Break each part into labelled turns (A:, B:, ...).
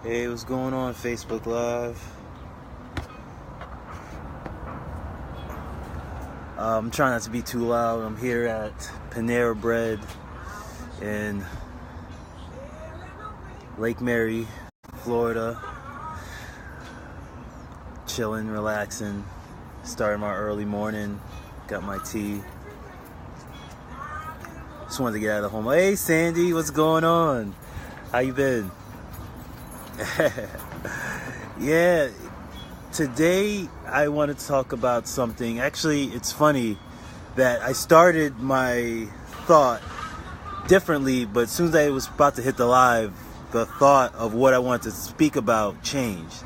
A: Hey, what's going on, Facebook Live? I'm trying not to be too loud. I'm here at Panera Bread in Lake Mary, Florida. Chilling, relaxing, starting my early morning. Got my tea. Just wanted to get out of home. Hey, Sandy, what's going on? How you been? Yeah, today I wanted to talk about something. Actually, it's funny that I started my thought differently, but as soon as I was about to hit the live, the thought of what I wanted to speak about changed.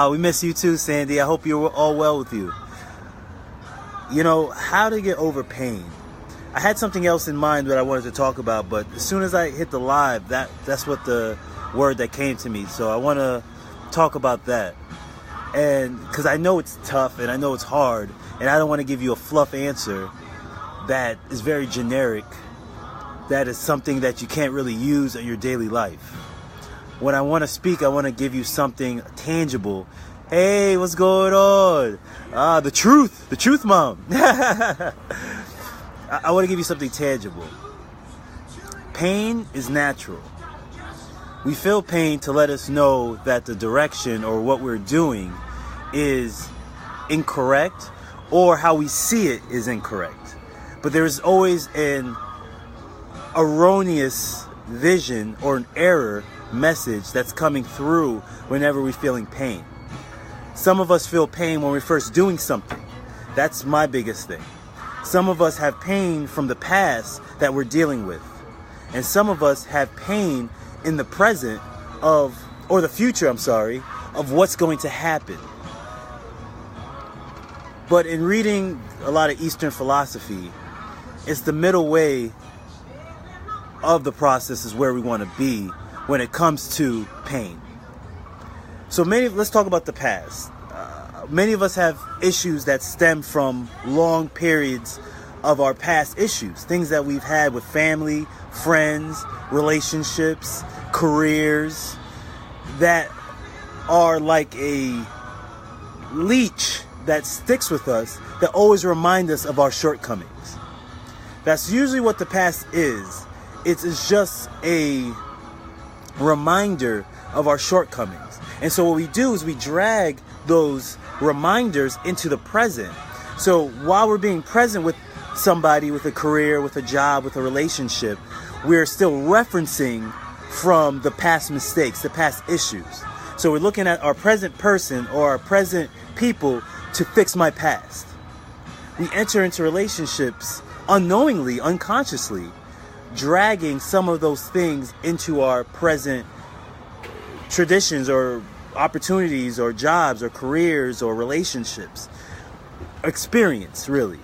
A: We miss you too, Sandy. I hope you're all well with you. You know, how to get over pain. I had something else in mind that I wanted to talk about, but as soon as I hit the live, that's what the word that came to me. So I want to talk about that. And because I know it's tough and I know it's hard, and I don't want to give you a fluff answer that is very generic, that is something that you can't really use in your daily life. When I want to speak, I want to give you something tangible. Hey, what's going on? The truth, Mom. I want to give you something tangible. Pain is natural. We feel pain to let us know that the direction or what we're doing is incorrect, or how we see it is incorrect. But there is always an erroneous vision or an error message that's coming through whenever we're feeling pain. Some of us feel pain when we're first doing something. That's my biggest thing. Some of us have pain from the past that we're dealing with. And some of us have pain in the present or the future, of what's going to happen. But in reading a lot of Eastern philosophy, it's the middle way of the process is where we want to be when it comes to pain. So let's talk about the past. Many of us have issues that stem from long periods of our past issues, things that we've had with family, friends, relationships, careers, that are like a leech that sticks with us, that always remind us of our shortcomings. That's usually what the past is. It's just a reminder of our shortcomings. And so what we do is we drag those reminders into the present. So while we're being present with somebody, with a career, with a job, with a relationship, we're still referencing from the past mistakes, the past issues. So we're looking at our present person or our present people to fix my past. We enter into relationships unknowingly, unconsciously, dragging some of those things into our present traditions or opportunities or jobs or careers or relationships. Experience, really.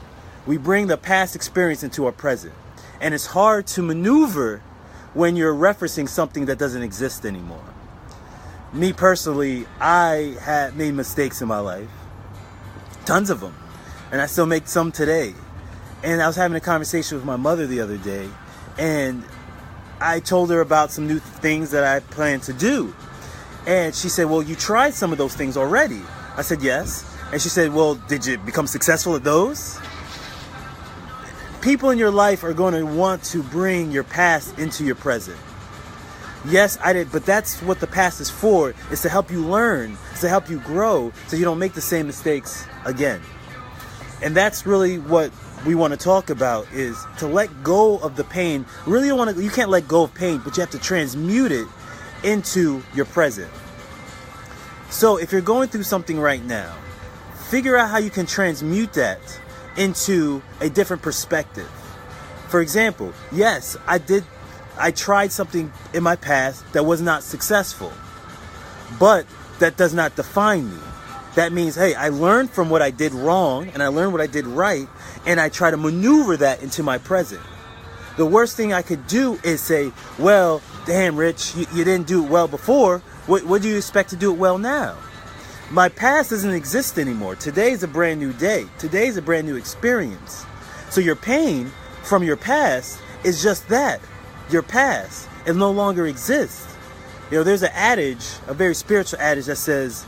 A: We bring the past experience into our present. And it's hard to maneuver when you're referencing something that doesn't exist anymore. Me personally, I had made mistakes in my life. Tons of them. And I still make some today. And I was having a conversation with my mother the other day, and I told her about some new things that I plan to do. And she said, well, you tried some of those things already. I said, yes. And she said, well, did you become successful at those? People in your life are going to want to bring your past into your present. Yes, I did, but that's what the past is for. It's to help you learn, it's to help you grow, so you don't make the same mistakes again. And that's really what we want to talk about, is to let go of the pain. Really you can't let go of pain, but you have to transmute it into your present. So if you're going through something right now, figure out how you can transmute that into a different perspective. For example, yes, I tried something in my past that was not successful, but that does not define me. That means, hey, I learned from what I did wrong and I learned what I did right, and I try to maneuver that into my present. The worst thing I could do is say, well, damn, Rich, you didn't do it well before. What do you expect to do it well now? My past doesn't exist anymore. Today's a brand new day. Today's a brand new experience. So your pain from your past is just that. Your past. It no longer exists. You know, there's an adage, a very spiritual adage that says,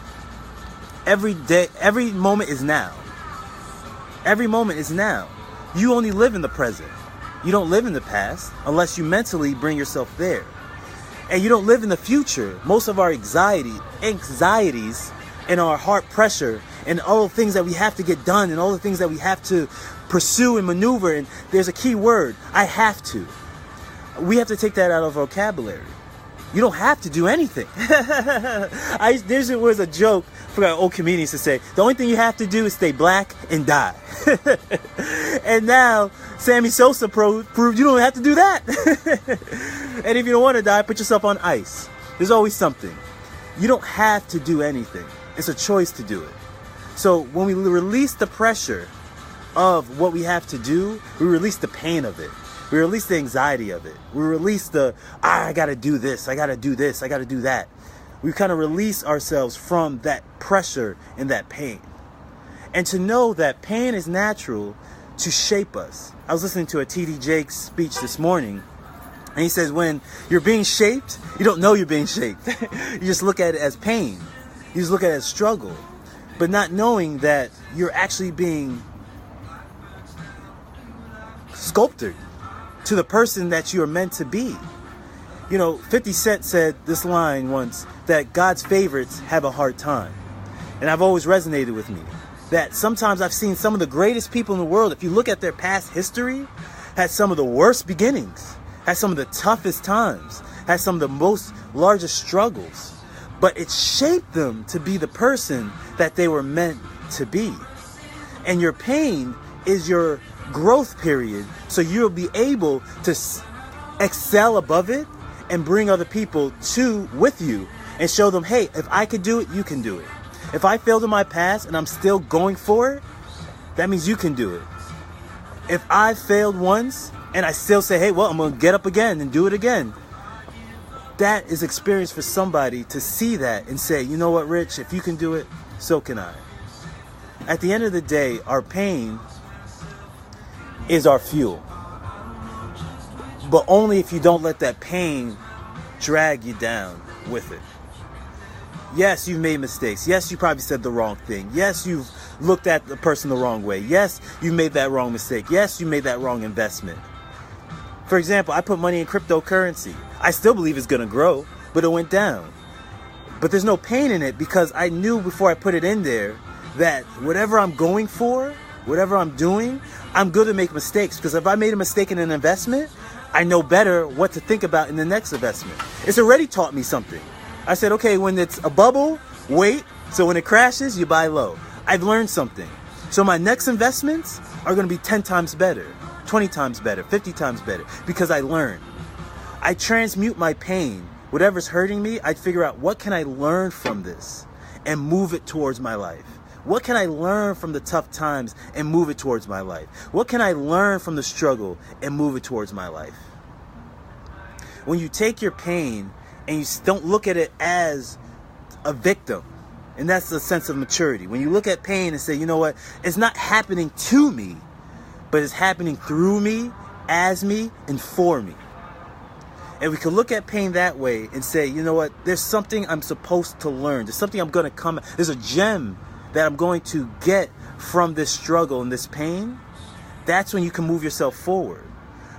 A: every day, every moment is now. Every moment is now. You only live in the present. You don't live in the past unless you mentally bring yourself there. And you don't live in the future. Most of our anxieties and our heart pressure and all the things that we have to get done and all the things that we have to pursue and maneuver. And there's a key word, I have to. We have to take that out of our vocabulary. You don't have to do anything. There was a joke for our old comedians to say, the only thing you have to do is stay black and die. And now, Sammy Sosa proved you don't have to do that. And if you don't want to die, put yourself on ice. There's always something. You don't have to do anything. It's a choice to do it. So when we release the pressure of what we have to do, we release the pain of it. We release the anxiety of it. We release I got to do this. I got to do this. I got to do that. We kind of release ourselves from that pressure and that pain. And to know that pain is natural to shape us. I was listening to a T.D. Jakes speech this morning. And he says when you're being shaped, you don't know you're being shaped. You just look at it as pain. You just look at it as struggle. But not knowing that you're actually being sculpted to the person that you are meant to be. You know, 50 Cent said this line once, that God's favorites have a hard time. And I've always resonated with me. That sometimes I've seen some of the greatest people in the world, if you look at their past history, had some of the worst beginnings, had some of the toughest times, had some of the most largest struggles. But it shaped them to be the person that they were meant to be. And your pain is your growth period, so you'll be able to excel above it and bring other people with you and show them, hey, if I could do it, you can do it. If I failed in my past and I'm still going for it, that means you can do it. If I failed once and I still say, hey, well, I'm going to get up again and do it again, that is experience for somebody to see that and say, you know what, Rich, if you can do it, so can I. At the end of the day, our pain is our fuel. But only if you don't let that pain drag you down with it. Yes, you've made mistakes. Yes, you probably said the wrong thing. Yes, you've looked at the person the wrong way. Yes, you made that wrong mistake. Yes, you made that wrong investment. For example, I put money in cryptocurrency. I still believe it's going to grow, but it went down. But there's no pain in it because I knew before I put it in there that whatever I'm going for, whatever I'm doing, I'm good to make mistakes. Because if I made a mistake in an investment, I know better what to think about in the next investment. It's already taught me something. I said, okay, when it's a bubble, wait. So when it crashes, you buy low. I've learned something. So my next investments are going to be 10 times better, 20 times better, 50 times better, because I learned. I transmute my pain. Whatever's hurting me, I figure out what can I learn from this and move it towards my life. What can I learn from the tough times and move it towards my life? What can I learn from the struggle and move it towards my life? When you take your pain and you don't look at it as a victim, and that's the sense of maturity. When you look at pain and say, you know what, it's not happening to me, but it's happening through me, as me, and for me. And we can look at pain that way and say, you know what, there's something I'm supposed to learn. There's something I'm going to there's a gem that I'm going to get from this struggle and this pain. That's when you can move yourself forward.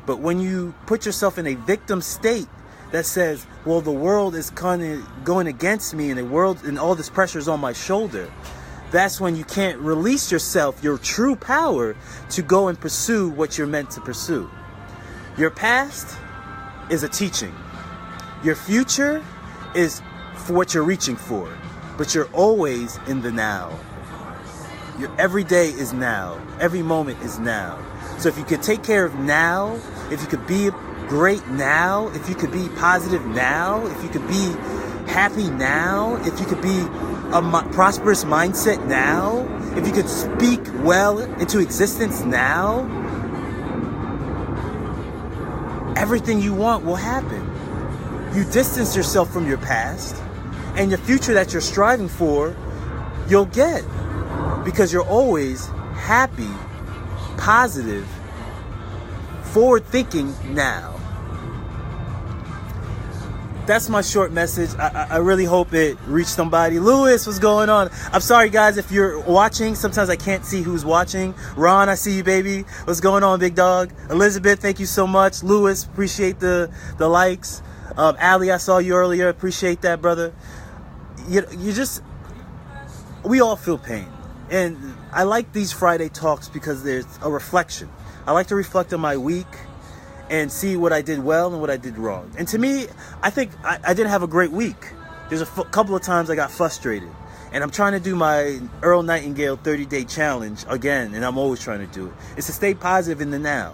A: But when you put yourself in a victim state that says, well, the world is kind of going against me and the world and all this pressure is on my shoulder, that's when you can't release yourself, your true power, to go and pursue what you're meant to pursue. Your past is a teaching. Your future is for what you're reaching for, but you're always in the now. Your every day is now. Every moment is now. So if you could take care of now, if you could be great now, if you could be positive now, if you could be happy now, if you could be a prosperous mindset now, if you could speak well into existence now, everything you want will happen. You distance yourself from your past, and your future that you're striving for, you'll get. Because you're always happy, positive, forward thinking now. that's my short message. I really hope it reached somebody. Lewis, what's going on? I'm sorry, guys, if you're watching. Sometimes I can't see who's watching. Ron, I see you, baby. What's going on, big dog? Elizabeth, thank you so much. Lewis, appreciate the likes. Ali, I saw you earlier. Appreciate that, brother. We all feel pain. And I like these Friday talks because there's a reflection. I like to reflect on my week and see what I did well and what I did wrong. And to me, I think I didn't have a great week. There's a couple of times I got frustrated. And I'm trying to do my Earl Nightingale 30-day challenge again, and I'm always trying to do it. It's to stay positive in the now.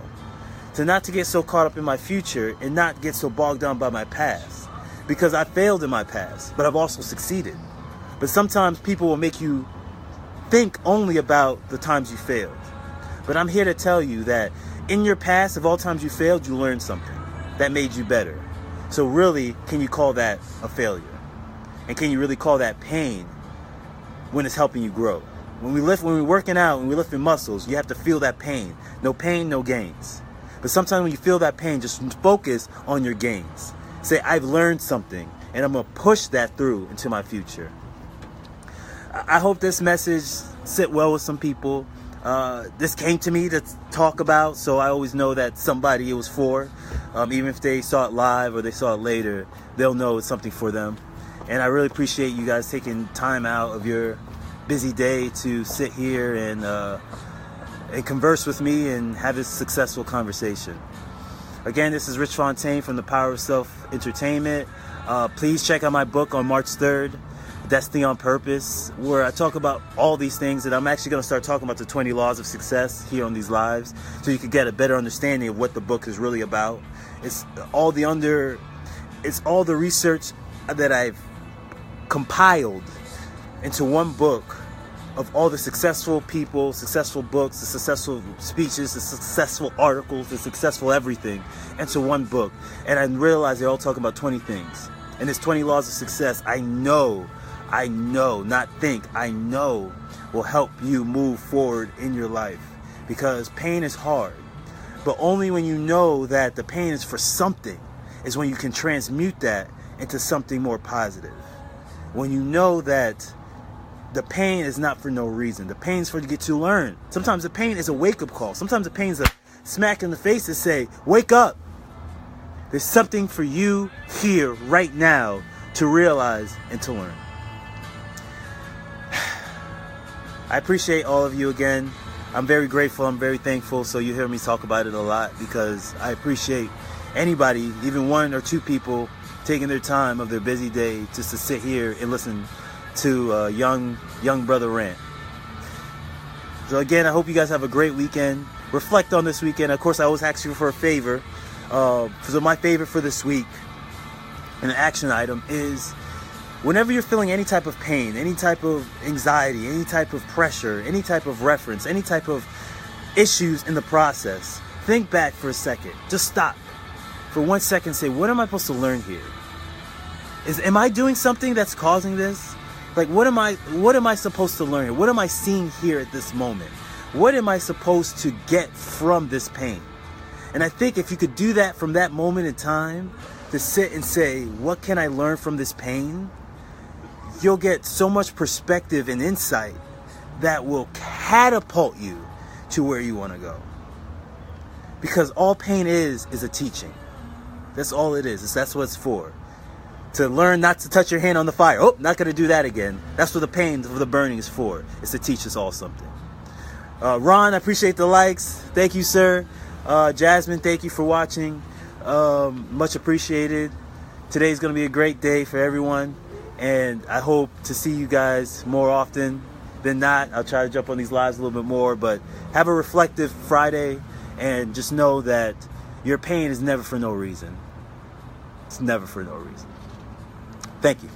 A: To not to get so caught up in my future and not get so bogged down by my past. Because I failed in my past, but I've also succeeded. But sometimes people will make you think only about the times you failed. But I'm here to tell you that in your past, of all times you failed, you learned something that made you better. So really, can you call that a failure? And can you really call that pain when it's helping you grow? When we're working out, when we're lifting muscles, you have to feel that pain. No pain, no gains. But sometimes when you feel that pain, just focus on your gains. Say, I've learned something, and I'm going to push that through into my future. I hope this message sit well with some people. This came to me to talk about, so I always know that somebody it was for. Even if they saw it live or they saw it later, they'll know it's something for them. And I really appreciate you guys taking time out of your busy day to sit here and converse with me and have this successful conversation. Again, this is Rich Fontaine from the Power of Self Entertainment. Please check out my book on March 3rd. Destiny on Purpose, where I talk about all these things, and I'm actually going to start talking about the 20 laws of success here on these lives, so you can get a better understanding of what the book is really about. It's all the research that I've compiled into one book of all the successful people, successful books, the successful speeches, the successful articles, the successful everything into one book. And I realized they're all talking about 20 things. And this 20 laws of success, I know, not think, I know will help you move forward in your life. Because pain is hard. But only when you know that the pain is for something is when you can transmute that into something more positive. When you know that the pain is not for no reason. The pain is for you to get to learn. Sometimes the pain is a wake-up call. Sometimes the pain is a smack in the face to say, wake up. There's something for you here right now to realize and to learn. I appreciate all of you again. I'm very grateful. I'm very thankful. So you hear me talk about it a lot because I appreciate anybody, even one or two people, taking their time of their busy day just to sit here and listen to a young brother rant. So again, I hope you guys have a great weekend. Reflect on this weekend. Of course, I always ask you for a favor. So my favor for this week, an action item, is whenever you're feeling any type of pain, any type of anxiety, any type of pressure, any type of reference, any type of issues in the process, think back for a second. Just stop for 1 second. Say, what am I supposed to learn here? Am I doing something that's causing this? Like, what am I supposed to learn here? What am I seeing here at this moment? What am I supposed to get from this pain? And I think if you could do that from that moment in time, to sit and say, what can I learn from this pain? You'll get so much perspective and insight that will catapult you to where you want to go. Because all pain is a teaching. That's all it is. That's what it's for. To learn not to touch your hand on the fire. Oh, not going to do that again. That's what the pain of the burning is for. It's to teach us all something. Ron, I appreciate the likes. Thank you, sir. Jasmine, thank you for watching. Much appreciated. Today's going to be a great day for everyone. And I hope to see you guys more often than not. I'll try to jump on these lives a little bit more. But have a reflective Friday. And just know that your pain is never for no reason. It's never for no reason. Thank you.